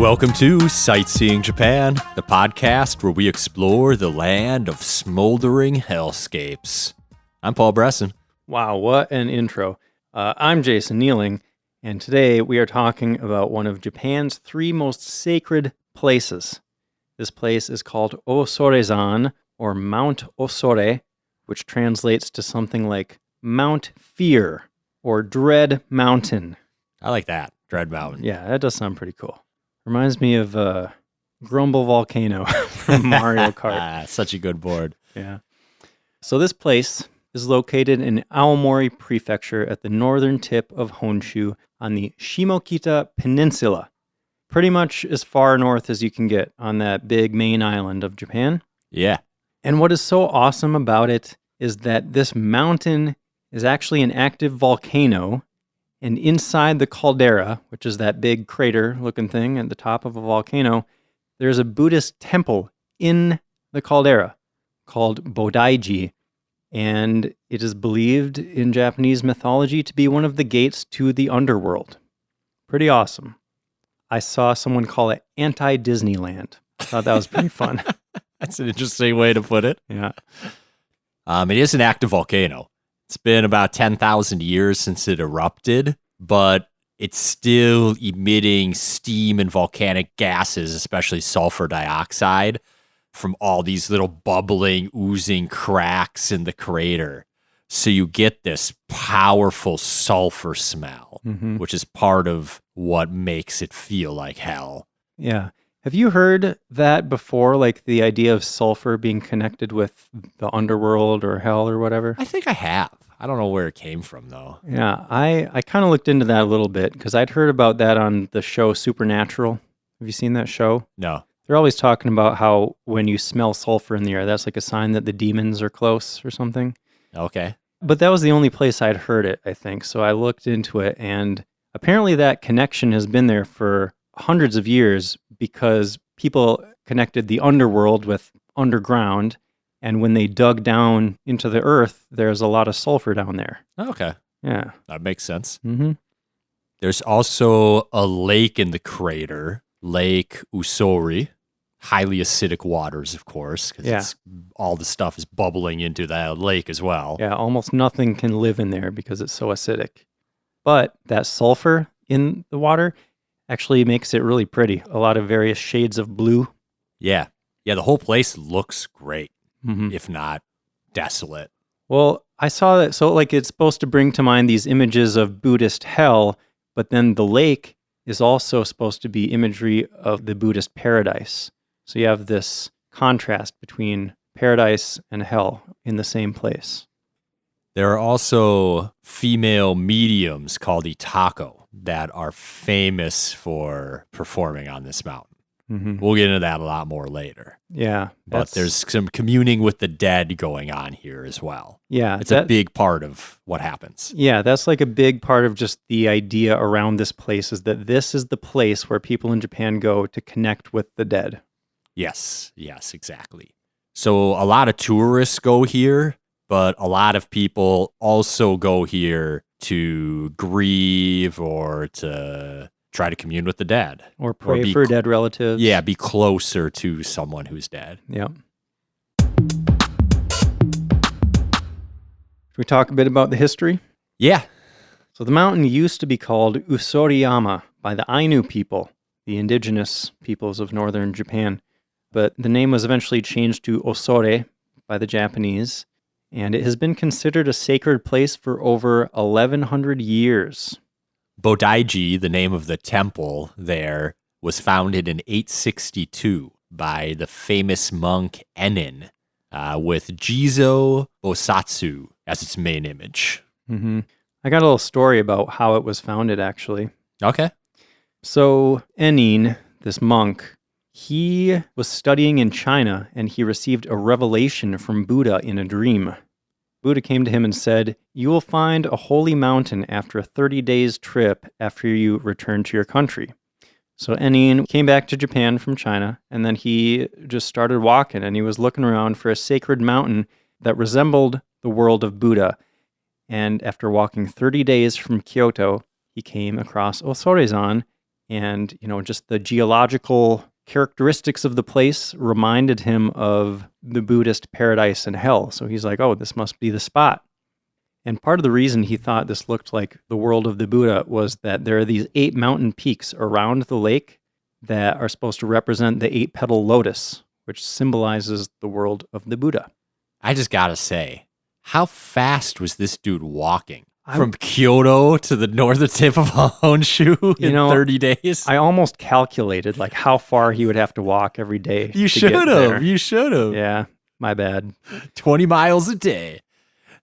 Welcome to Sightseeing Japan, the podcast where we explore the land of smoldering hellscapes. I'm Paul Bresson. Wow, what an intro. I'm Jason Nealing, and today we are talking about one of Japan's three most sacred places. This place is called Osorezan, or Mount Osore, which translates to something like Mount Fear, or Dread Mountain. I like that, Dread Mountain. Yeah, that does sound pretty cool. Reminds me of Grumble Volcano from Mario Kart. Such a good board. Yeah. So this place is located in Aomori Prefecture at the northern tip of Honshu on the Shimokita Peninsula, pretty much as far north as you can get on that big main island of Japan. Yeah. And what is so awesome about it is that this mountain is actually an active volcano, and inside the caldera, which is that big crater-looking thing at the top of a volcano, there's a Buddhist temple in the caldera called Bodaiji, and it is believed in Japanese mythology to be one of the gates to the underworld. Pretty awesome. I saw someone call it anti-Disneyland. I thought that was pretty fun. That's an interesting way to put it. Yeah. It is an active volcano. It's been about 10,000 years since it erupted, but it's still emitting steam and volcanic gases, especially sulfur dioxide, from all these little bubbling, oozing cracks in the crater. So you get this powerful sulfur smell, which is part of what makes it feel like hell. Yeah. Have you heard that before, like the idea of sulfur being connected with the underworld or hell or whatever? I think I have. I don't know where it came from, though. Yeah, I kind of looked into that a little bit because I'd heard about that on the show Supernatural. Have you seen that show? No. They're always talking about how when you smell sulfur in the air, that's like a sign that the demons are close or something. Okay. But that was the only place I'd heard it, I think. So I looked into it, and apparently that connection has been there for hundreds of years because people connected the underworld with underground. And when they dug down into the earth, there's a lot of sulfur down there. Okay. Yeah. That makes sense. Mm-hmm. There's also a lake in the crater, Lake Usori. Highly acidic waters, of course, because all the stuff is bubbling into that lake as well. Yeah, almost nothing can live in there because it's so acidic. But that sulfur in the water actually makes it really pretty. A lot of various shades of blue. Yeah. Yeah, the whole place looks great, if not desolate. Well, I saw that, so like it's supposed to bring to mind these images of Buddhist hell, but then the lake is also supposed to be imagery of the Buddhist paradise. So you have this contrast between paradise and hell in the same place. There are also female mediums called Itako that are famous for performing on this mountain. We'll get into that a lot more later. Yeah. But there's some communing with the dead going on here as well. Yeah. It's a big part of what happens. Yeah, that's like a big part of just the idea around this place is that this is the place where people in Japan go to connect with the dead. Yes, exactly. So a lot of tourists go here, but a lot of people also go here to grieve or to try to commune with the dead. Or pray for dead relatives. Yeah, be closer to someone who's dead. Yep. Should we talk a bit about the history? Yeah. So the mountain used to be called Usoriyama by the Ainu people, the indigenous peoples of northern Japan. But the name was eventually changed to Osore by the Japanese, and it has been considered a sacred place for over 1,100 years. Bodaiji, the name of the temple there, was founded in 862 by the famous monk Enin, with Jizo Bosatsu as its main image. I got a little story about how it was founded, actually. Okay. So Enin, this monk, he was studying in China, and he received a revelation from Buddha in a dream. Buddha came to him and said, "You will find a holy mountain after a 30 days trip after you return to your country." So Enin came back to Japan from China, and then he just started walking, and he was looking around for a sacred mountain that resembled the world of Buddha. And after walking 30 days from Kyoto, he came across Osorezan, And, just the geological characteristics of the place reminded him of the Buddhist paradise and hell. So he's like, oh, this must be the spot. And part of the reason he thought this looked like the world of the Buddha was that there are these 8 mountain peaks around the lake that are supposed to represent the 8-petal lotus, which symbolizes the world of the Buddha. I just gotta say, how fast was this dude walking? From Kyoto to the northern tip of Honshu in 30 days? I almost calculated like how far he would have to walk every day. You should have. You should have. Yeah, my bad. 20 miles a day.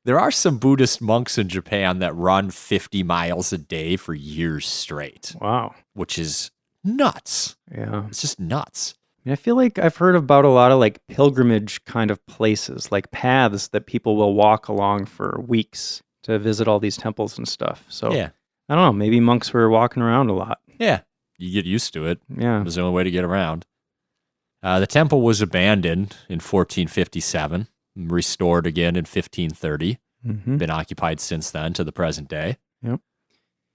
There are some Buddhist monks in Japan that run 50 miles a day for years straight. Wow. Which is nuts. Yeah. It's just nuts. I feel like I've heard about a lot of like pilgrimage kind of places, like paths that people will walk along for weeks to visit all these temples and stuff. So yeah. I don't know, maybe monks were walking around a lot. Yeah. You get used to it. Yeah. It was the only way to get around. The temple was abandoned in 1457, restored again in 1530. Mm-hmm. Been occupied since then to the present day. Yep.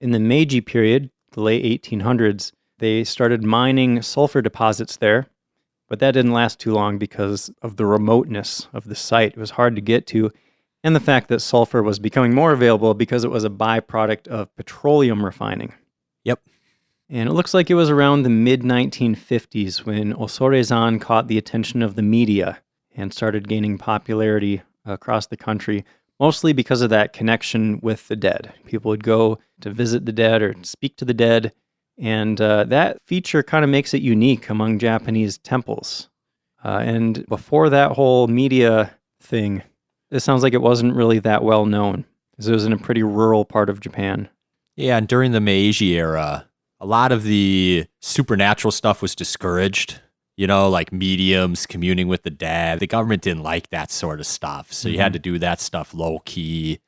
In the Meiji period, the late 1800s, they started mining sulfur deposits there, but that didn't last too long because of the remoteness of the site. It was hard to get to, and the fact that sulfur was becoming more available because it was a byproduct of petroleum refining. Yep. And it looks like it was around the mid-1950s when Osorezan caught the attention of the media and started gaining popularity across the country, mostly because of that connection with the dead. People would go to visit the dead or speak to the dead, and that feature kind of makes it unique among Japanese temples. And before that whole media thing, it sounds like it wasn't really that well known, because it was in a pretty rural part of Japan. Yeah, and during the Meiji era, a lot of the supernatural stuff was discouraged. Like mediums communing with the dead. The government didn't like that sort of stuff, so you had to do that stuff low-key.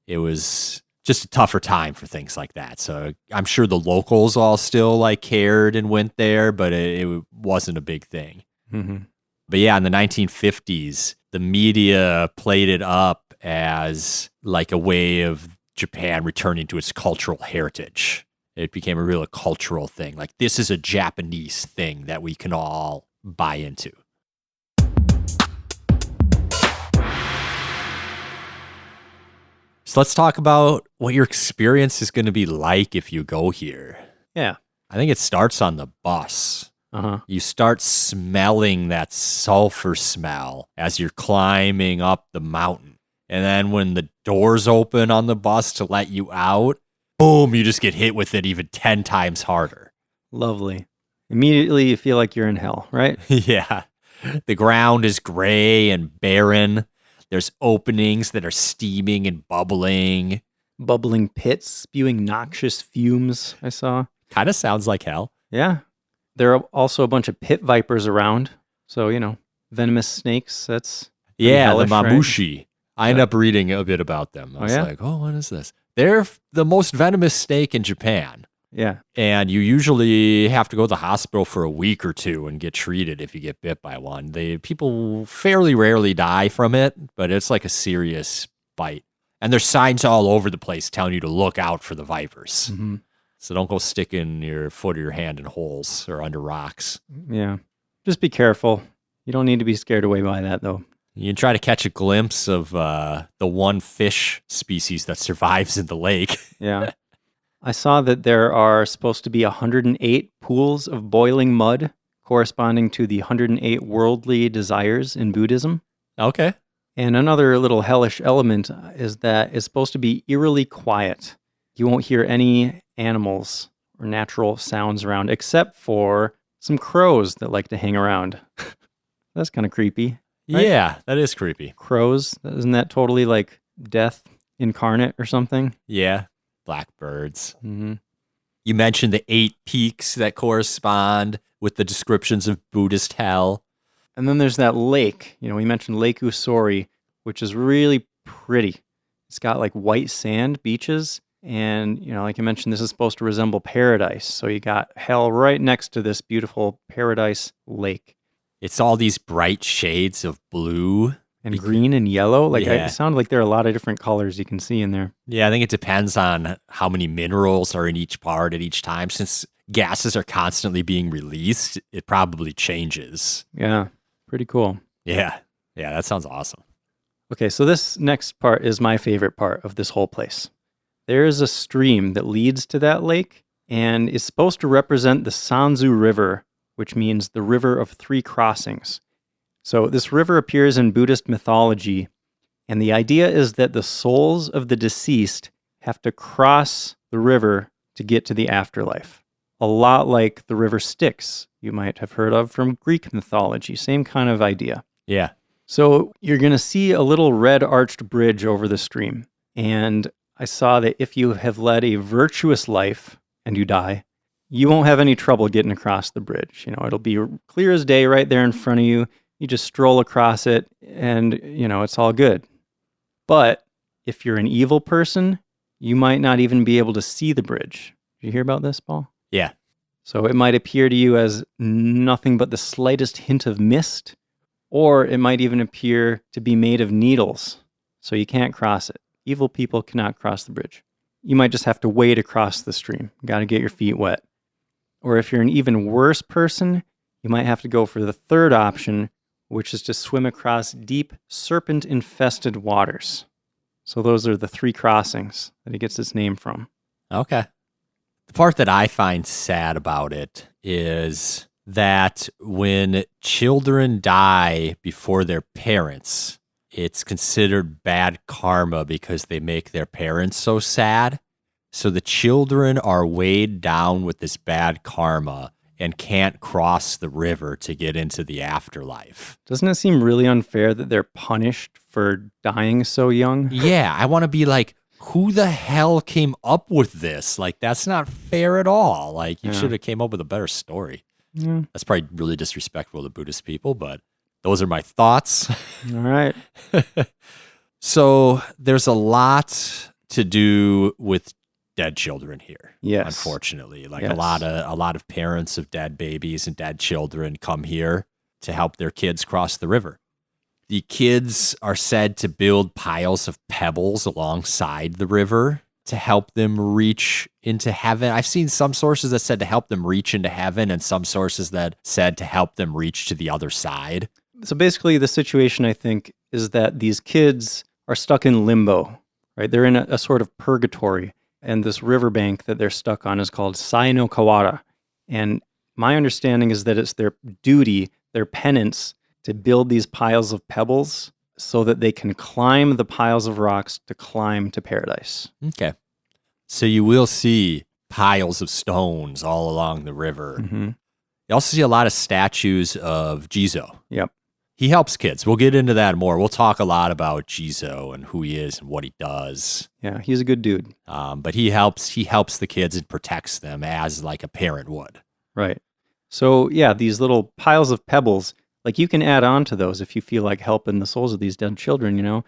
It was just a tougher time for things like that. So I'm sure the locals all still like cared and went there, but it wasn't a big thing. Mm-hmm. But yeah, in the 1950s, the media played it up as like a way of Japan returning to its cultural heritage. It became a real cultural thing. Like, this is a Japanese thing that we can all buy into. So let's talk about what your experience is going to be like if you go here. Yeah. I think it starts on the bus. Uh-huh. You start smelling that sulfur smell as you're climbing up the mountain. And then when the doors open on the bus to let you out, boom, you just get hit with it even 10 times harder. Lovely. Immediately you feel like you're in hell, right? Yeah. The ground is gray and barren. There's openings that are steaming and bubbling. Bubbling pits spewing noxious fumes, I saw. Kind of sounds like hell. Yeah. There are also a bunch of pit vipers around. So, venomous snakes. That's hellish, the mamushi. Right? I ended up reading a bit about them. I was like, what is this? They're the most venomous snake in Japan. Yeah. And you usually have to go to the hospital for a week or two and get treated if you get bit by one. People fairly rarely die from it, but it's like a serious bite. And there's signs all over the place telling you to look out for the vipers. Mm-hmm. So don't go sticking your foot or your hand in holes or under rocks. Yeah. Just be careful. You don't need to be scared away by that, though. You can try to catch a glimpse of the one fish species that survives in the lake. Yeah. I saw that there are supposed to be 108 pools of boiling mud corresponding to the 108 worldly desires in Buddhism. Okay. And another little hellish element is that it's supposed to be eerily quiet. You won't hear any animals or natural sounds around except for some crows that like to hang around. That's kind of creepy. Right? Yeah, that is creepy. Crows, isn't that totally like death incarnate or something? Yeah, blackbirds. Mm-hmm. You mentioned the 8 peaks that correspond with the descriptions of Buddhist hell. And then there's that lake. We mentioned Lake Usori, which is really pretty. It's got like white sand beaches. And, like I mentioned, this is supposed to resemble paradise. So you got hell right next to this beautiful paradise lake. It's all these bright shades of blue And green and yellow. Like, Yeah. it sounds like there are a lot of different colors you can see in there. Yeah, I think it depends on how many minerals are in each part at each time. Since gases are constantly being released, it probably changes. Yeah, pretty cool. Yeah. Yeah, that sounds awesome. Okay, so this next part is my favorite part of this whole place. There is a stream that leads to that lake and is supposed to represent the Sanzu River, which means the river of three crossings. So this river appears in Buddhist mythology, and the idea is that the souls of the deceased have to cross the river to get to the afterlife. A lot like the river Styx, you might have heard of from Greek mythology. Same kind of idea. Yeah. So you're going to see a little red arched bridge over the stream. And I saw that if you have led a virtuous life and you die, you won't have any trouble getting across the bridge. You know, it'll be clear as day right there in front of you. You just stroll across it and, you know, it's all good. But if you're an evil person, you might not even be able to see the bridge. Did you hear about this, Paul? Yeah. So it might appear to you as nothing but the slightest hint of mist, or it might even appear to be made of needles, so you can't cross it. Evil people cannot cross the bridge. You might just have to wade across the stream. Got to get your feet wet. Or if you're an even worse person, you might have to go for the third option, which is to swim across deep, serpent-infested waters. So those are the three crossings that it gets its name from. Okay. The part that I find sad about it is that when children die before their parents, it's considered bad karma because they make their parents so sad. So the children are weighed down with this bad karma and can't cross the river to get into the afterlife. Doesn't it seem really unfair that they're punished for dying so young? Yeah, I want to be like, who the hell came up with this? Like, that's not fair at all. Like, you should have came up with a better story. Yeah. That's probably really disrespectful to Buddhist people, but those are my thoughts. All right. So there's a lot to do with dead children here. Yes. Unfortunately, like Yes. a lot of parents of dead babies and dead children come here to help their kids cross the river. The kids are said to build piles of pebbles alongside the river to help them reach into heaven. I've seen some sources that said to help them reach into heaven and some sources that said to help them reach to the other side. So basically, the situation, I think, is that these kids are stuck in limbo, right? They're in a sort of purgatory, and this riverbank that they're stuck on is called Sai no Kawara. And my understanding is that it's their duty, their penance, to build these piles of pebbles so that they can climb the piles of rocks to climb to paradise. Okay. So you will see piles of stones all along the river. Mm-hmm. You also see a lot of statues of Jizo. Yep. He helps kids. We'll get into that more. We'll talk a lot about Jizo and who he is and what he does. Yeah, he's a good dude. But he helps the kids and protects them as like a parent would. Right. So yeah, these little piles of pebbles, like you can add on to those if you feel like helping the souls of these dead children, you know.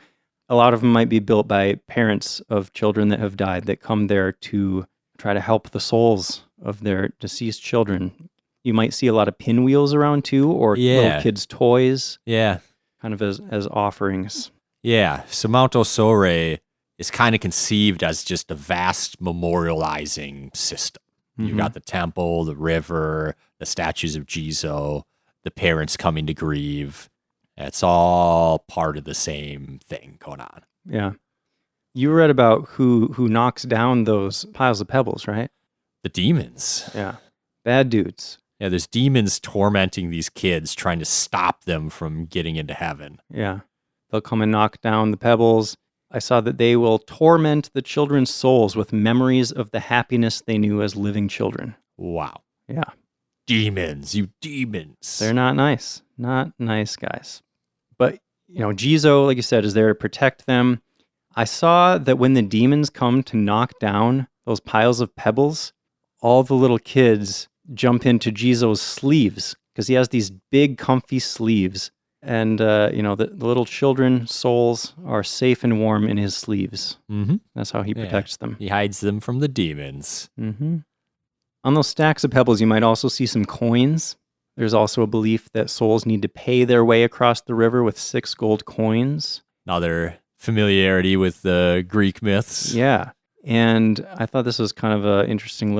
A lot of them might be built by parents of children that have died that come there to try to help the souls of their deceased children. You might see a lot of pinwheels around too, or little kids' toys. Yeah. Kind of as offerings. Yeah. So Mount Osore is kind of conceived as just a vast memorializing system. Mm-hmm. You've got the temple, the river, the statues of Jizo, the parents coming to grieve. It's all part of the same thing going on. Yeah. You read about who knocks down those piles of pebbles, right? The demons. Yeah. Bad dudes. Yeah, there's demons tormenting these kids, trying to stop them from getting into heaven. Yeah. They'll come and knock down the pebbles. I saw that they will torment the children's souls with memories of the happiness they knew as living children. Wow. Yeah. Demons, you demons. They're not nice. Not nice guys. But, you know, Jizo, like you said, is there to protect them. I saw that when the demons come to knock down those piles of pebbles, all the little kids jump into Jizo's sleeves because he has these big, comfy sleeves. And, the little children's souls are safe and warm in his sleeves. Mm-hmm. That's how he protects them. He hides them from the demons. Mm-hmm. On those stacks of pebbles, you might also see some coins. There's also a belief that souls need to pay their way across the river with 6 gold coins. Another familiarity with the Greek myths. Yeah. And I thought this was kind of an interesting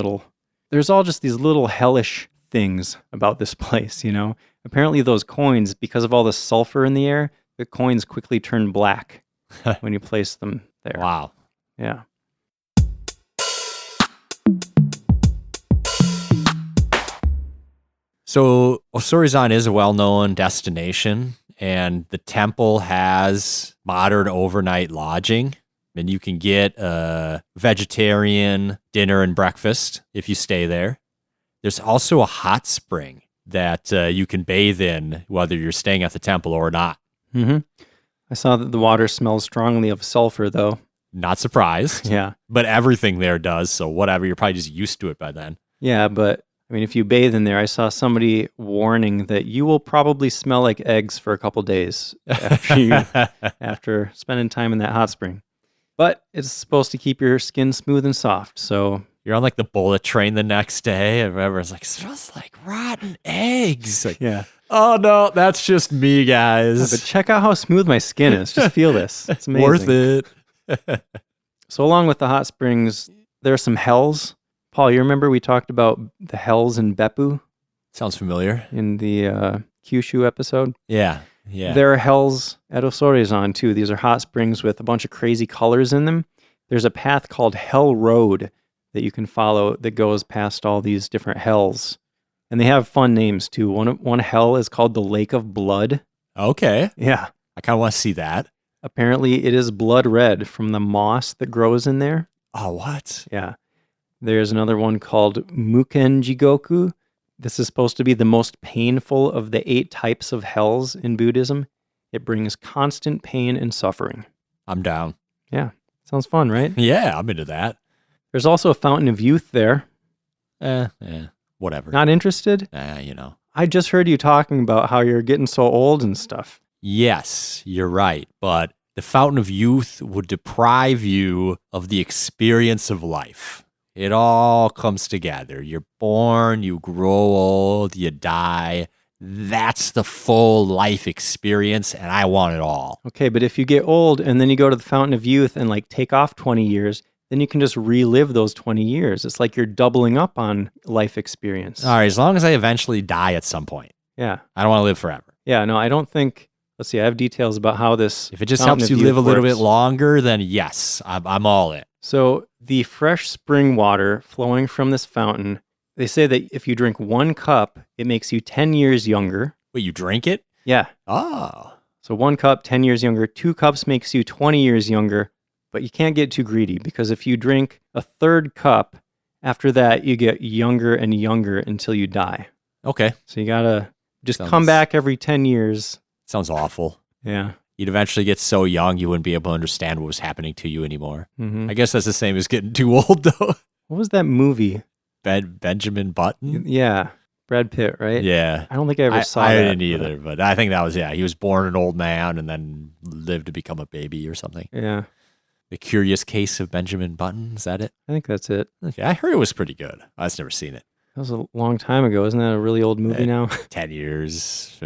there's all just these little hellish things about this place, Apparently those coins, because of all the sulfur in the air, the coins quickly turn black when you place them there. Wow. Yeah. So Osorezan is a well-known destination, and the temple has modern overnight lodging. And you can get a vegetarian dinner and breakfast if you stay there. There's also a hot spring that you can bathe in, whether you're staying at the temple or not. Mm-hmm. I saw that the water smells strongly of sulfur, though. Not surprised. Yeah. But everything there does, so whatever. You're probably just used to it by then. Yeah, but if you bathe in there, I saw somebody warning that you will probably smell like eggs for a couple days after spending time in that hot spring. But it's supposed to keep your skin smooth and soft, so... You're on the bullet train the next day, and everyone's like, it smells like rotten eggs. Yeah. Oh, no, that's just me, guys. Yeah, but check out how smooth my skin is. Just feel this. It's amazing. Worth it. So along with the hot springs, there are some hells. Paul, you remember we talked about the hells in Beppu? Sounds familiar. In the Kyushu episode? Yeah. There are hells at Osorezan, too. These are hot springs with a bunch of crazy colors in them. There's a path called Hell Road that you can follow that goes past all these different hells. And they have fun names, too. One hell is called the Lake of Blood. Okay. Yeah. I kind of want to see that. Apparently, it is blood red from the moss that grows in there. Oh, what? Yeah. There's another one called Mukenjigoku. This is supposed to be the most painful of the 8 types of hells in Buddhism. It brings constant pain and suffering. I'm down. Yeah. Sounds fun, right? Yeah, I'm into that. There's also a fountain of youth there. Whatever. Not interested? I just heard you talking about how you're getting so old and stuff. Yes, you're right. But the fountain of youth would deprive you of the experience of life. It all comes together. You're born, you grow old, you die. That's the full life experience, and I want it all. Okay, but if you get old and then you go to the fountain of youth and take off 20 years, then you can just relive those 20 years. It's like you're doubling up on life experience. All right, as long as I eventually die at some point. Yeah. I don't want to live forever. Yeah, no, I don't think... Let's see, I have details about how this... If it just helps you live a little bit longer, then yes, I'm all in. So the fresh spring water flowing from this fountain, they say that if you drink 1 cup, it makes you 10 years younger. Wait, you drink it? Yeah. Oh. So 1 cup, 10 years younger. 2 cups makes you 20 years younger. But you can't get too greedy, because if you drink a 3rd cup, after that, you get younger and younger until you die. Okay. So you gotta just come back every 10 years. Sounds awful. Yeah. You'd eventually get so young you wouldn't be able to understand what was happening to you anymore. Mm-hmm. I guess that's the same as getting too old, though. What was that movie? Benjamin Button? Yeah. Brad Pitt, right? Yeah. I don't think I ever saw that. I didn't either, but I think that was, he was born an old man and then lived to become a baby or something. Yeah. The Curious Case of Benjamin Button, is that it? I think that's it. Okay, I heard it was pretty good. I've just never seen it. That was a long time ago. Isn't that a really old movie now? 10 years,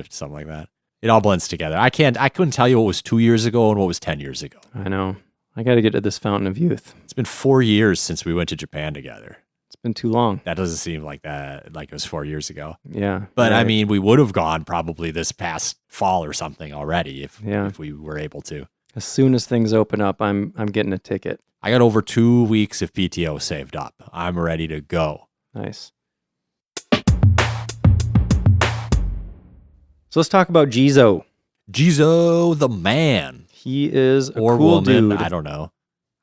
something like that. It all blends together. I couldn't tell you what was 2 years ago and what was 10 years ago. I know. I got to get to this fountain of youth. It's been 4 years since we went to Japan together. It's been too long. That doesn't seem like it was 4 years ago. Yeah. But right. I mean, we would have gone probably this past fall or something already if we were able to. As soon as things open up, I'm getting a ticket. I got over 2 weeks of PTO saved up. I'm ready to go. Nice. So let's talk about Jizo. Jizo the man. He is a cool woman, dude. I don't know.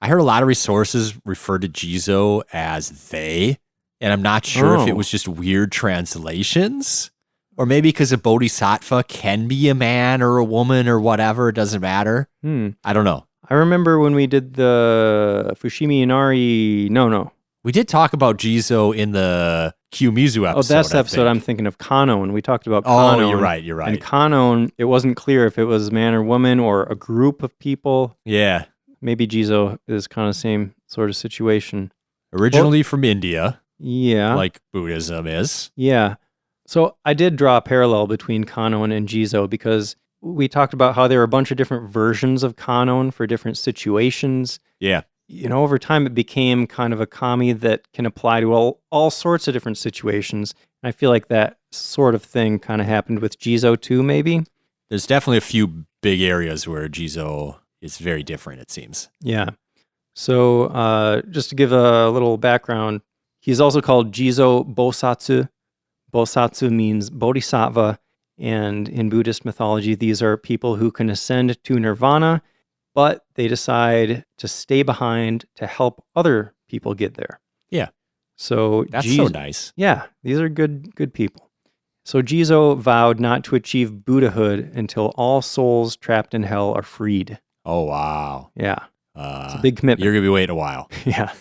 I heard a lot of resources refer to Jizo as they, and I'm not sure if it was just weird translations, or maybe because a bodhisattva can be a man or a woman or whatever. It doesn't matter. I don't know. I remember when we did the Fushimi Inari. No. We did talk about Jizo in the Kiyomizu episode. Oh, that's the episode I'm thinking of, Kanon. We talked about Kanon. Oh, you're right. And Kanon, it wasn't clear if it was man or woman or a group of people. Yeah. Maybe Jizo is kind of the same sort of situation. Originally from India. Yeah. Like Buddhism is. Yeah. So I did draw a parallel between Kanon and Jizo because we talked about how there are a bunch of different versions of Kanon for different situations. Yeah. Over time it became kind of a kami that can apply to all sorts of different situations. And I feel like that sort of thing kind of happened with Jizo too, maybe. There's definitely a few big areas where Jizo is very different, it seems. Yeah. So just to give a little background, he's also called Jizo Bosatsu. Bosatsu means bodhisattva, and in Buddhist mythology, these are people who can ascend to nirvana, but they decide to stay behind to help other people get there. Yeah. So That's so nice. Yeah, these are good people. So Jizo vowed not to achieve Buddhahood until all souls trapped in hell are freed. Oh, wow. Yeah. It's a big commitment. You're going to be waiting a while. Yeah.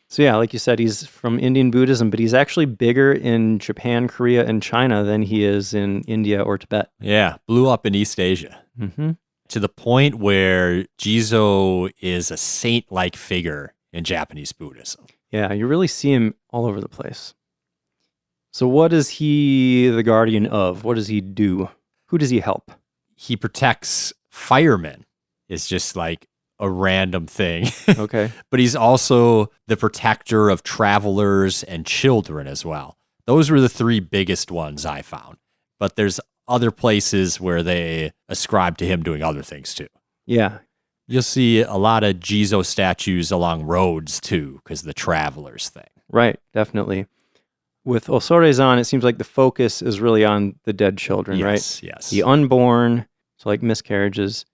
So yeah, like you said, he's from Indian Buddhism, but he's actually bigger in Japan, Korea, and China than he is in India or Tibet. Yeah, blew up in East Asia. Mm-hmm. To the point where Jizo is a saint-like figure in Japanese Buddhism. Yeah, you really see him all over the place. So what is he the guardian of? What does he do? Who does he help? He protects firemen. It's just like a random thing. Okay. But he's also the protector of travelers and children as well. Those were the three biggest ones I found. But there's other places where they ascribe to him doing other things too. Yeah. You'll see a lot of Jizo statues along roads too, because of the travelers thing. Right, definitely. With Osorezan, it seems like the focus is really on the dead children, right? Yes. The unborn, so like miscarriages,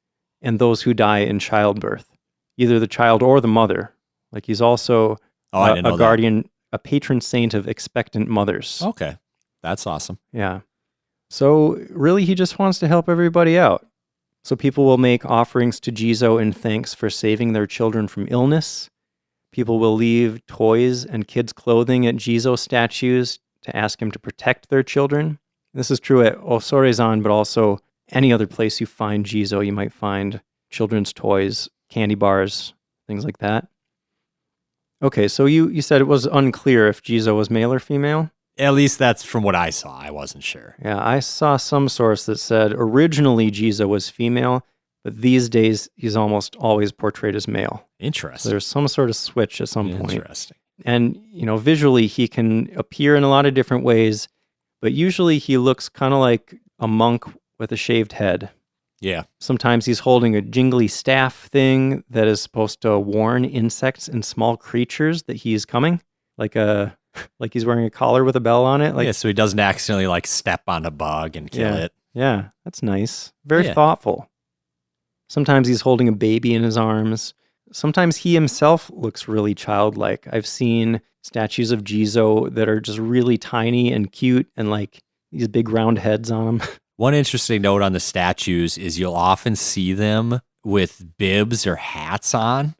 and those who die in childbirth, either the child or the mother. Like he's also a guardian, a patron saint of expectant mothers. Okay, that's awesome. Yeah. So really, he just wants to help everybody out. So people will make offerings to Jizo in thanks for saving their children from illness. People will leave toys and kids' clothing at Jizo statues to ask him to protect their children. This is true at Osorezan, but also any other place you find Jizo, you might find children's toys, candy bars, things like that. Okay, so you said it was unclear if Jizo was male or female? At least that's from what I saw. I wasn't sure. Yeah, I saw some source that said originally Jizo was female, but these days he's almost always portrayed as male. Interesting. So there's some sort of switch at some point. Interesting. And, visually he can appear in a lot of different ways, but usually he looks kind of like a monk with a shaved head. Yeah. Sometimes he's holding a jingly staff thing that is supposed to warn insects and small creatures that he's coming, like he's wearing a collar with a bell on it. So he doesn't accidentally step on a bug and kill it. Yeah, that's nice. Very thoughtful. Sometimes he's holding a baby in his arms. Sometimes he himself looks really childlike. I've seen statues of Jizo that are just really tiny and cute and like these big round heads on them. One interesting note on the statues is you'll often see them with bibs or hats on.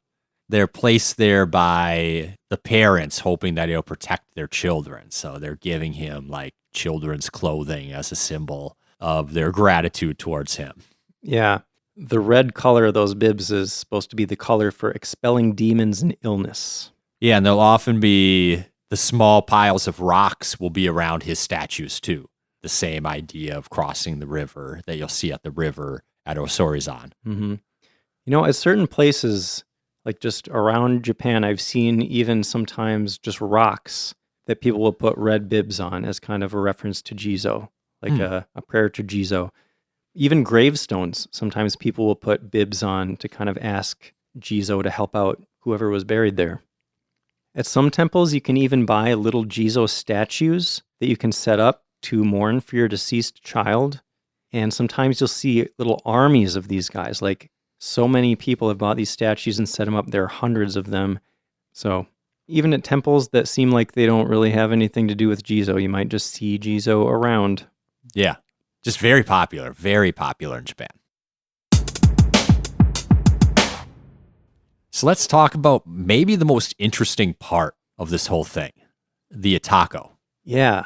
They're placed there by the parents hoping that he'll protect their children. So they're giving him like children's clothing as a symbol of their gratitude towards him. Yeah. The red color of those bibs is supposed to be the color for expelling demons and illness. Yeah, and there'll often be the small piles of rocks will be around his statues too. The same idea of crossing the river that you'll see at the river at Osorezan. Mm-hmm. At certain places, like just around Japan, I've seen even sometimes just rocks that people will put red bibs on as kind of a reference to Jizo, like a prayer to Jizo. Even gravestones, sometimes people will put bibs on to kind of ask Jizo to help out whoever was buried there. At some temples, you can even buy little Jizo statues that you can set up to mourn for your deceased child. And sometimes you'll see little armies of these guys. Like so many people have bought these statues and set them up. There are hundreds of them. So even at temples that seem like they don't really have anything to do with Jizo, you might just see Jizo around. Yeah. Just very popular in Japan. So let's talk about maybe the most interesting part of this whole thing, the Atako. Yeah.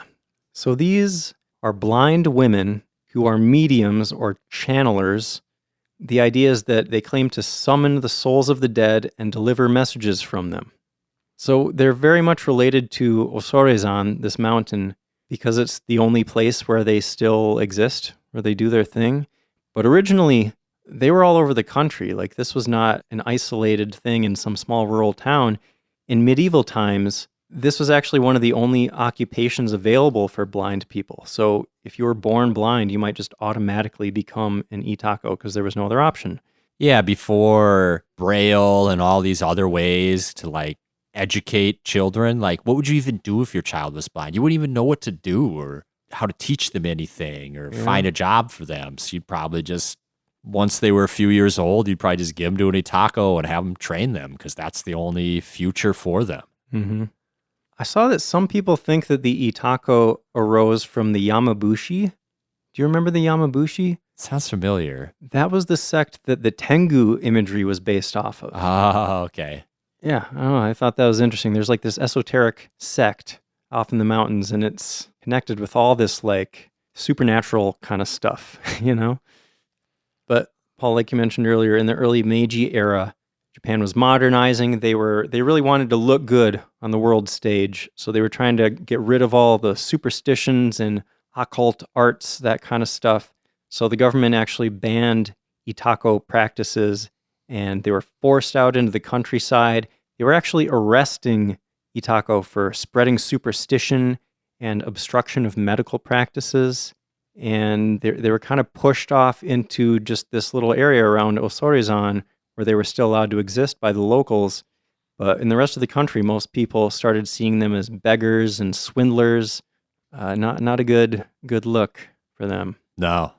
So these are blind women who are mediums or channelers. The idea is that they claim to summon the souls of the dead and deliver messages from them. So they're very much related to Osorezan, this mountain, because it's the only place where they still exist, where they do their thing. But originally, they were all over the country. Like, this was not an isolated thing in some small rural town. In medieval times, this was actually one of the only occupations available for blind people. So if you were born blind, you might just automatically become an Itako because there was no other option. Yeah, before Braille and all these other ways to like educate children, like what would you even do if your child was blind? You wouldn't even know what to do or how to teach them anything or find a job for them. So you'd probably just, once they were a few years old, you'd probably just give them to an Itako and have them train them because that's the only future for them. Mm-hmm. I saw that some people think that the Itako arose from the Yamabushi. Do you remember the Yamabushi? Sounds familiar. That was the sect that the Tengu imagery was based off of. Oh, okay. Yeah, I don't know. I thought that was interesting. There's like this esoteric sect off in the mountains, and it's connected with all this like supernatural kind of stuff, you know? But Paul, like you mentioned earlier, in the early Meiji era, Japan was modernizing. They really wanted to look good on the world stage, so they were trying to get rid of all the superstitions and occult arts, that kind of stuff. So the government actually banned Itako practices, and they were forced out into the countryside. They were actually arresting Itako for spreading superstition and obstruction of medical practices. And they were kind of pushed off into just this little area around Osorezan where they were still allowed to exist by the locals. But in the rest of the country, most people started seeing them as beggars and swindlers. Not a good look for them. No.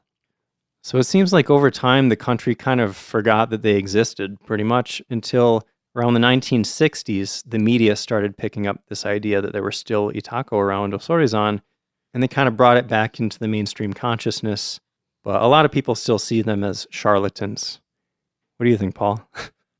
So it seems like over time, the country kind of forgot that they existed pretty much until around the 1960s, the media started picking up this idea that there were still Itako around Osorezan, and they kind of brought it back into the mainstream consciousness. But a lot of people still see them as charlatans. What do you think, Paul?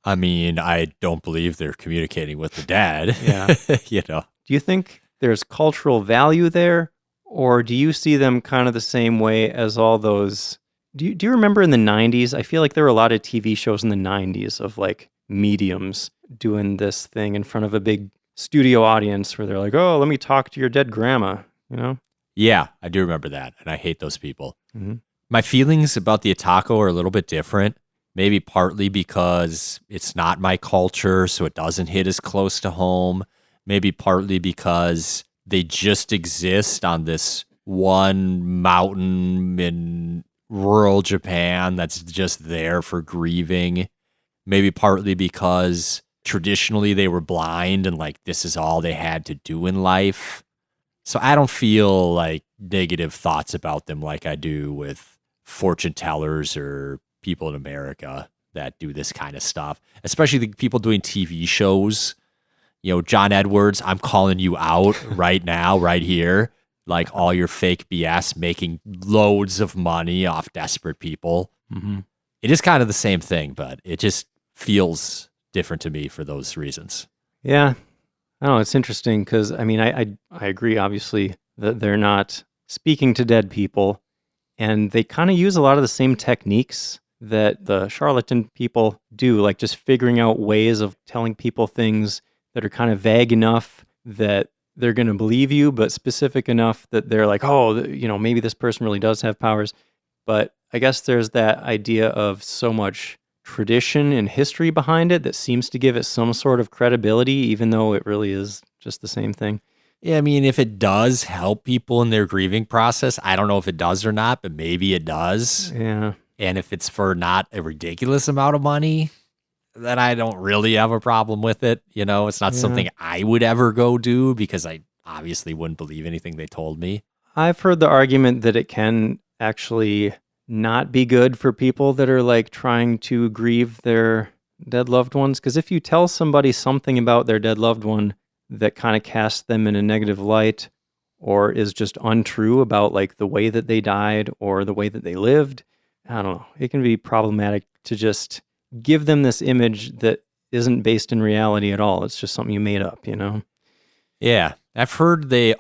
I mean, I don't believe they're communicating with the dead. Yeah. You know. Do you think there's cultural value there, or do you see them kind of the same way as all those? Do you remember in the 90s? I feel like there were a lot of TV shows in the 90s of like mediums doing this thing in front of a big studio audience where they're like, oh, let me talk to your dead grandma, you know? Yeah, I do remember that, and I hate those people. Mm-hmm. My feelings about the Itako are a little bit different, maybe partly because it's not my culture, so it doesn't hit as close to home. Maybe partly because they just exist on this one mountain in rural Japan that's just there for grieving. Maybe partly because traditionally they were blind and like this is all they had to do in life. So I don't feel like negative thoughts about them like I do with fortune tellers or people in America that do this kind of stuff, especially the people doing TV shows. You know, John Edwards, I'm calling you out right now, right here. Like all your fake BS, making loads of money off desperate people. Mm-hmm. It is kind of the same thing, but it just feels different to me for those reasons. Yeah. I don't know. It's interesting because, I mean, I agree, obviously, that they're not speaking to dead people. And they kind of use a lot of the same techniques that the charlatan people do, like just figuring out ways of telling people things that are kind of vague enough that they're going to believe you, but specific enough that they're like, oh, you know, maybe this person really does have powers. But I guess there's that idea of so much tradition and history behind it that seems to give it some sort of credibility, even though it really is just the same thing. Yeah, I mean, if it does help people in their grieving process, I don't know if it does or not, but maybe it does. Yeah. And if it's for not a ridiculous amount of money, then I don't really have a problem with it. You know, it's not something I would ever go do because I obviously wouldn't believe anything they told me. I've heard the argument that it can actually not be good for people that are like trying to grieve their dead loved ones. Because if you tell somebody something about their dead loved one that kind of casts them in a negative light or is just untrue about like the way that they died or the way that they lived, I don't know. It can be problematic to just give them this image that isn't based in reality at all. It's just something you made up, you know? Yeah. I've heard the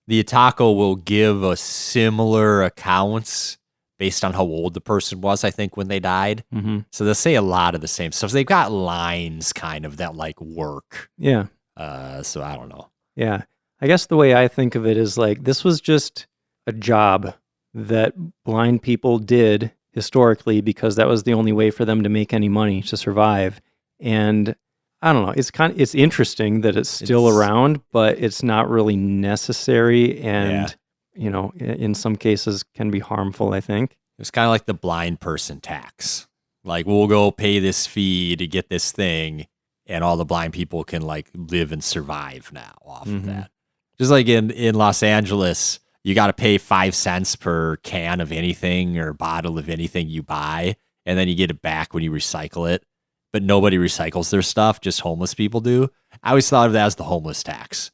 Itako will give a similar accounts based on how old the person was, I think, when they died. Mm-hmm. So they'll say a lot of the same stuff. So they've got lines kind of that like work. Yeah. So I don't know. Yeah. I guess the way I think of it is like this was just a job that blind people did historically because that was the only way for them to make any money to survive. And I don't know, it's interesting that it's still around, but it's not really necessary and in some cases can be harmful, I think. It's kind of like the blind person tax. Like, we'll go pay this fee to get this thing, and all the blind people can like live and survive now off of that. Just like in Los Angeles, you got to pay 5 cents per can of anything or bottle of anything you buy, and then you get it back when you recycle it. But nobody recycles their stuff, just homeless people do. I always thought of that as the homeless tax.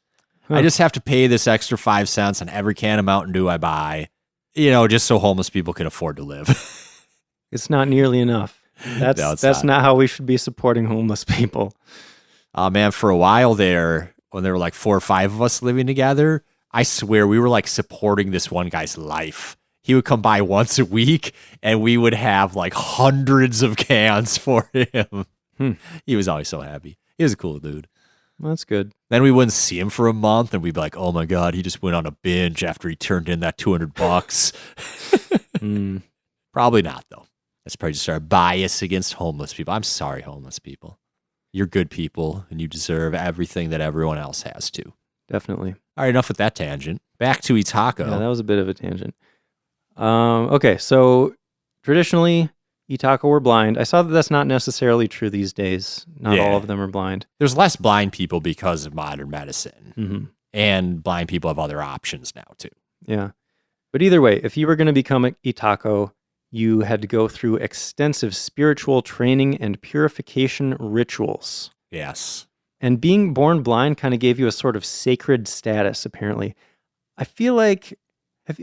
I just have to pay this extra 5 cents on every can of Mountain Dew I buy, just so homeless people can afford to live. It's not nearly enough. That's not how we should be supporting homeless people. Man, for a while there, when there were like 4 or 5 of us living together, I swear we were like supporting this one guy's life. He would come by once a week, and we would have like hundreds of cans for him. He was always so happy. He was a cool dude. That's good. Then we wouldn't see him for a month, and we'd be like, "Oh my god, he just went on a binge after he turned in that $200." Probably not, though. That's probably just our bias against homeless people. I'm sorry, homeless people. You're good people, and you deserve everything that everyone else has too. Definitely. All right, enough with that tangent. Back to Itako. Yeah, that was a bit of a tangent. Okay, so traditionally, Itako were blind. I saw that that's not necessarily true these days. Not all of them are blind. There's less blind people because of modern medicine. And blind people have other options now, too. Yeah. But either way, if you were going to become an Itako, you had to go through extensive spiritual training and purification rituals. Yes. And being born blind kind of gave you a sort of sacred status, apparently. I feel like...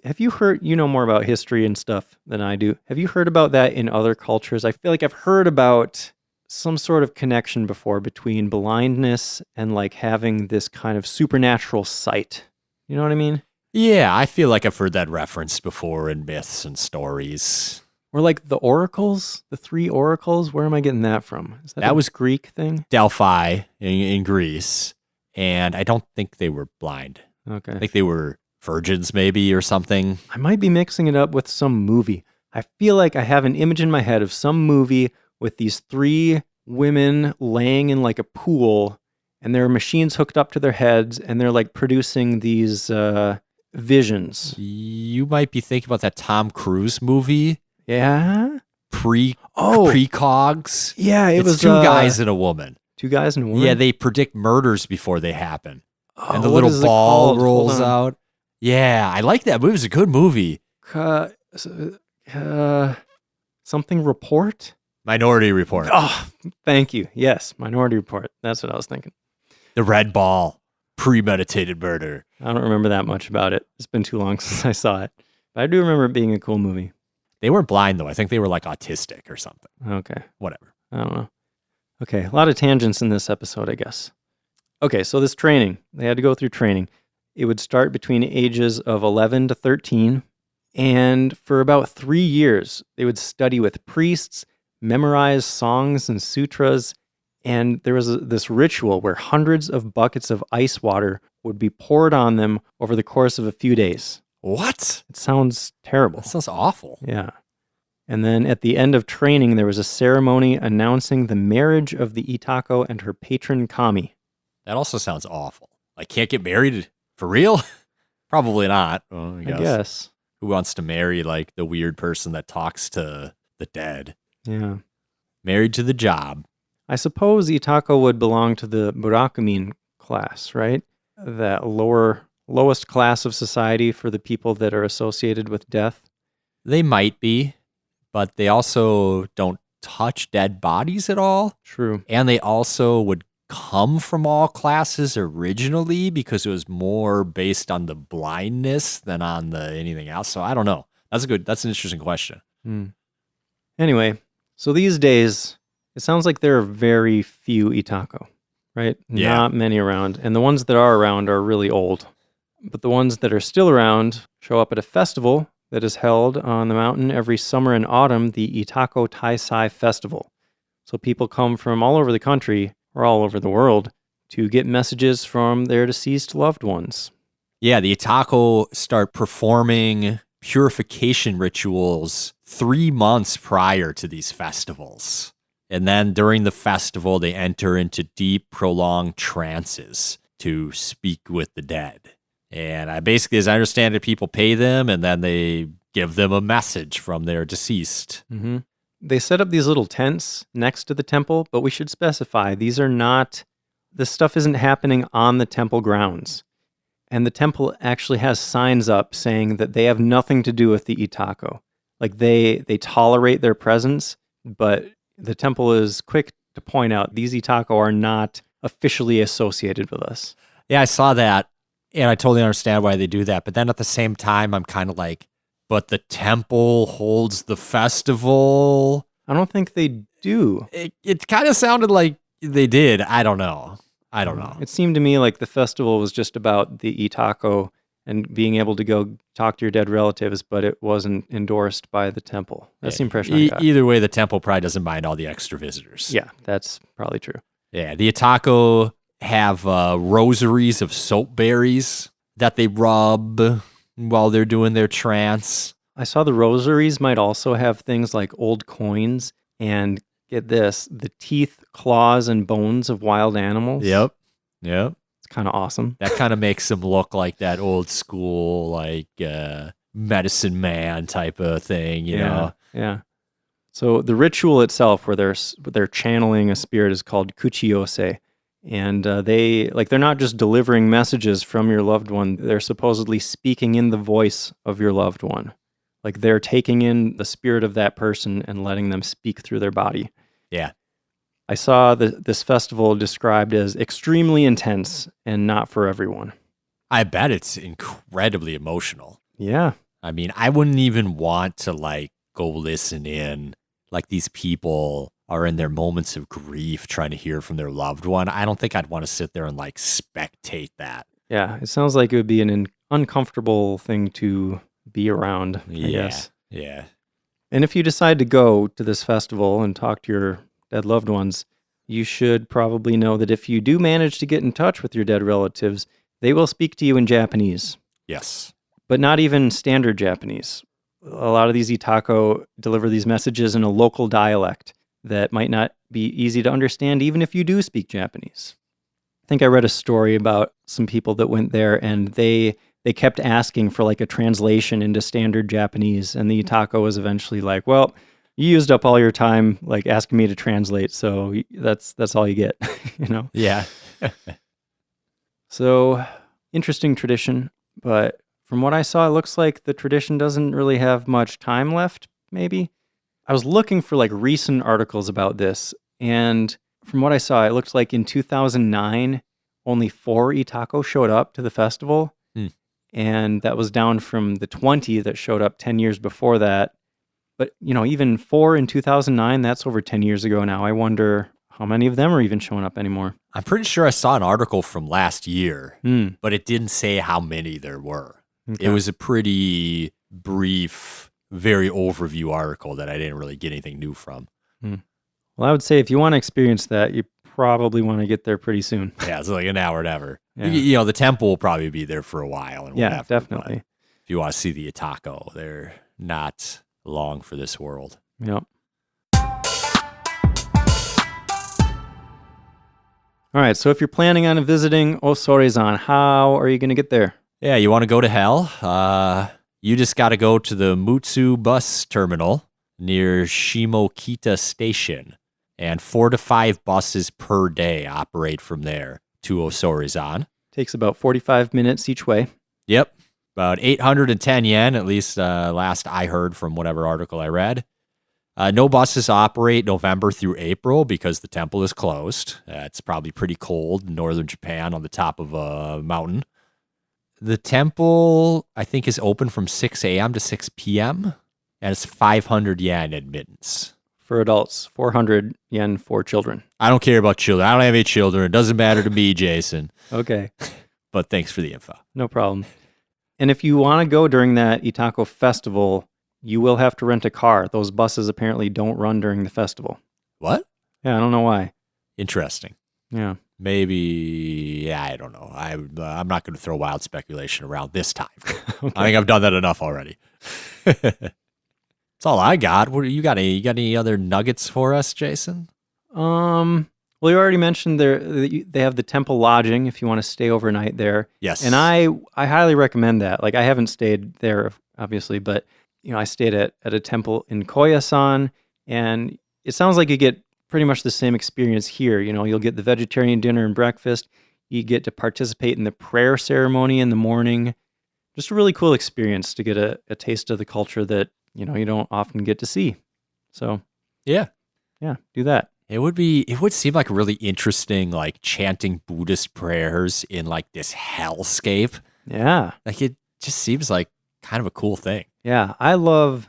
Have you heard, you know more about history and stuff than I do. Have you heard about that in other cultures? I feel like I've heard about some sort of connection before between blindness and like having this kind of supernatural sight. You know what I mean? Yeah, I feel like I've heard that referenced before in myths and stories. Or like the oracles, the 3 oracles. Where am I getting that from? Is that was Greek thing? Delphi in Greece. And I don't think they were blind. Okay. I think they were virgins maybe or something. I might be mixing it up with some movie. I feel like I have an image in my head of some movie with these 3 women laying in like a pool, and there are machines hooked up to their heads, and they're like producing these visions. You might be thinking about that Tom Cruise movie. Yeah? Precogs. Yeah, it's 2 guys and a woman. 2 guys and a woman? Yeah, they predict murders before they happen. Oh, and the little ball rolls out. Yeah, I like that movie. It was a good movie. Something Report? Minority Report. Oh, thank you. Yes, Minority Report. That's what I was thinking. The red ball. Premeditated murder. I don't remember that much about it. It's been too long since I saw it. But I do remember it being a cool movie. They weren't blind, though. I think they were like autistic or something. Okay. Whatever. I don't know. Okay, a lot of tangents in this episode, I guess. Okay, so this training. They had to go through training. It would start between ages of 11 to 13. And for about 3 years, they would study with priests, memorize songs and sutras. And there was this ritual where hundreds of buckets of ice water would be poured on them over the course of a few days. What? It sounds terrible. That sounds awful. Yeah. And then at the end of training, there was a ceremony announcing the marriage of the Itako and her patron Kami. That also sounds awful. Like, can't get married for real? Probably not. Well, I guess. Who wants to marry, like, the weird person that talks to the dead? Yeah. Married to the job. I suppose Itako would belong to the Burakumin class, right? That lowest class of society for the people that are associated with death. They might be, but they also don't touch dead bodies at all. True. And they also would come from all classes originally because it was more based on the blindness than on the anything else. So I don't know. That's an interesting question. Anyway, so these days, it sounds like there are very few Itako, right? Yeah. Not many around. And the ones that are around are really old. But the ones that are still around show up at a festival that is held on the mountain every summer and autumn, the Itako Taisai Festival. So people come from all over the country or all over the world to get messages from their deceased loved ones. Yeah, the Itako start performing purification rituals 3 months prior to these festivals. And then during the festival, they enter into deep, prolonged trances to speak with the dead. And basically, as I understand it, people pay them and then they give them a message from their deceased. Mm-hmm. They set up these little tents next to the temple, but we should specify this stuff isn't happening on the temple grounds. And the temple actually has signs up saying that they have nothing to do with the Itako. Like they tolerate their presence, but the temple is quick to point out these Itako are not officially associated with us. Yeah, I saw that, and I totally understand why they do that. But then at the same time, I'm kind of like, but the temple holds the festival. I don't think they do. It kind of sounded like they did. I don't know. It seemed to me like the festival was just about the Itako and being able to go talk to your dead relatives, but it wasn't endorsed by the temple. That's the impression I got. Either way, the temple probably doesn't mind all the extra visitors. Yeah, that's probably true. Yeah, the Itako have rosaries of soap berries that they rub while they're doing their trance. I saw the rosaries might also have things like old coins and, get this, the teeth, claws, and bones of wild animals. Yep. It's kind of awesome. That kind of makes them look like that old school, like medicine man type of thing, you know? Yeah. So the ritual itself, where they're channeling a spirit, is called kuchiyose. And they're not just delivering messages from your loved one. They're supposedly speaking in the voice of your loved one. Like they're taking in the spirit of that person and letting them speak through their body. Yeah. I saw this festival described as extremely intense and not for everyone. I bet it's incredibly emotional. Yeah. I mean, I wouldn't even want to go listen in. Like these people are in their moments of grief trying to hear from their loved one. I don't think I'd want to sit there and spectate that. Yeah. It sounds like it would be an uncomfortable thing to be around, I guess. Yeah. And if you decide to go to this festival and talk to your dead loved ones, you should probably know that if you do manage to get in touch with your dead relatives, they will speak to you in Japanese. Yes. But not even standard Japanese. A lot of these Itako deliver these messages in a local dialect that might not be easy to understand even if you do speak Japanese. I think I read a story about some people that went there and they kept asking for a translation into standard Japanese, and the Itako was eventually like, well, you used up all your time asking me to translate, so that's all you get, you know? Yeah. So, interesting tradition, but from what I saw, it looks like the tradition doesn't really have much time left, maybe. I was looking for recent articles about this, and from what I saw, it looks like in 2009, only 4 Itako showed up to the festival. And that was down from the 20 that showed up 10 years before that. But, even 4 in 2009, that's over 10 years ago now. I wonder how many of them are even showing up anymore. I'm pretty sure I saw an article from last year, but it didn't say how many there were. Okay. It was a pretty brief, very overview article that I didn't really get anything new from. Well, I would say if you want to experience that, you probably want to get there pretty soon. Yeah, it's like an hour and ever. Yeah. The temple will probably be there for a while. And whatever, definitely. If you want to see the Itako, they're not long for this world. Yep. All right, so if you're planning on visiting Osorezan, how are you going to get there? Yeah, you want to go to hell? You just got to go to the Mutsu bus terminal near Shimokita Station. And 4 to 5 buses per day operate from there to Osorezan. Takes about 45 minutes each way. Yep. About 810 yen, at least last I heard from whatever article I read. No buses operate November through April because the temple is closed. It's probably pretty cold in northern Japan on the top of a mountain. The temple, I think, is open from 6 a.m. to 6 p.m. And it's 500 yen admittance. For adults, 400 yen for children. I don't care about children. I don't have any children. It doesn't matter to me, Jason. Okay. But thanks for the info. No problem. And if you want to go during that Itako festival, you will have to rent a car. Those buses apparently don't run during the festival. What? Yeah, I don't know why. Interesting. Yeah. Maybe, yeah, I don't know. I'm not going to throw wild speculation around this time. Okay. I think I've done that enough already. That's all I got. What you got? You got any other nuggets for us, Jason? Well, you already mentioned they have the temple lodging if you want to stay overnight there. Yes. And I highly recommend that. Like, I haven't stayed there, obviously, but I stayed at a temple in Koyasan, and it sounds like you get pretty much the same experience here. You'll get the vegetarian dinner and breakfast. You get to participate in the prayer ceremony in the morning. Just a really cool experience to get a taste of the culture that, you don't often get to see. So, yeah, do that. It would seem like really interesting, like chanting Buddhist prayers in like this hellscape. Yeah. Like it just seems like kind of a cool thing. Yeah. I've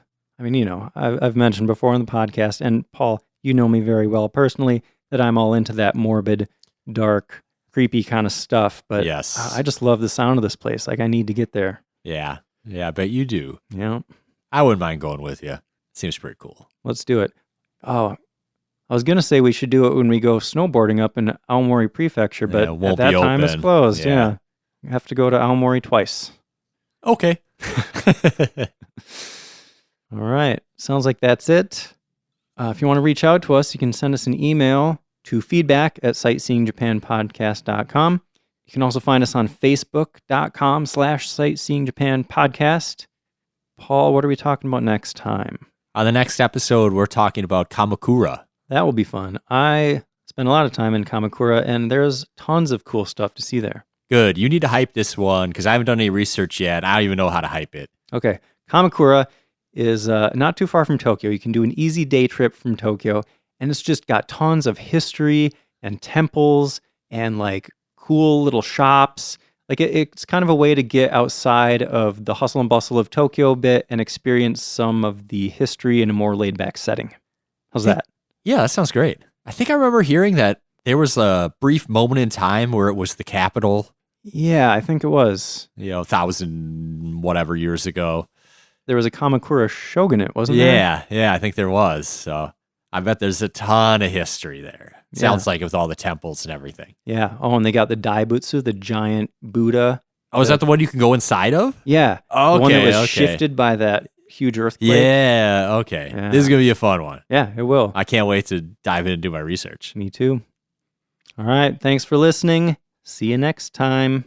mentioned before on the podcast, and Paul, you know me very well personally, that I'm all into that morbid, dark, creepy kind of stuff. But yes, I just love the sound of this place. Like, I need to get there. Yeah. Yeah, I bet you do. Yeah. I wouldn't mind going with you. Seems pretty cool. Let's do it. Oh, I was going to say we should do it when we go snowboarding up in Aomori Prefecture, but at that time it's closed. Yeah. You have to go to Aomori twice. Okay. All right. Sounds like that's it. If you want to reach out to us, you can send us an email to feedback@sightseeingjapanpodcast.com. You can also find us on facebook.com/sightseeingjapanpodcast. Paul, what are we talking about next time? On the next episode, we're talking about Kamakura. That will be fun. I spent a lot of time in Kamakura, and there's tons of cool stuff to see there. Good. You need to hype this one because I haven't done any research yet. I don't even know how to hype it. Okay. Kamakura is not too far from Tokyo. You can do an easy day trip from Tokyo, and it's just got tons of history and temples and like cool little shops. Like it's kind of a way to get outside of the hustle and bustle of Tokyo a bit and experience some of the history in a more laid back setting. How's that? Yeah, that sounds great. I think I remember hearing that there was a brief moment in time where it was the capital. Yeah, I think it was. 1,000 whatever years ago. There was a Kamakura shogunate, wasn't there? Yeah, I think there was. So I bet there's a ton of history there. Sounds like with all the temples and everything. Yeah. Oh, and they got the Daibutsu, the giant Buddha. Oh, is that the one you can go inside of? Yeah. Okay, the one that was shifted by that huge earthquake. Yeah, okay. Yeah. This is going to be a fun one. Yeah, it will. I can't wait to dive in and do my research. Me too. All right. Thanks for listening. See you next time.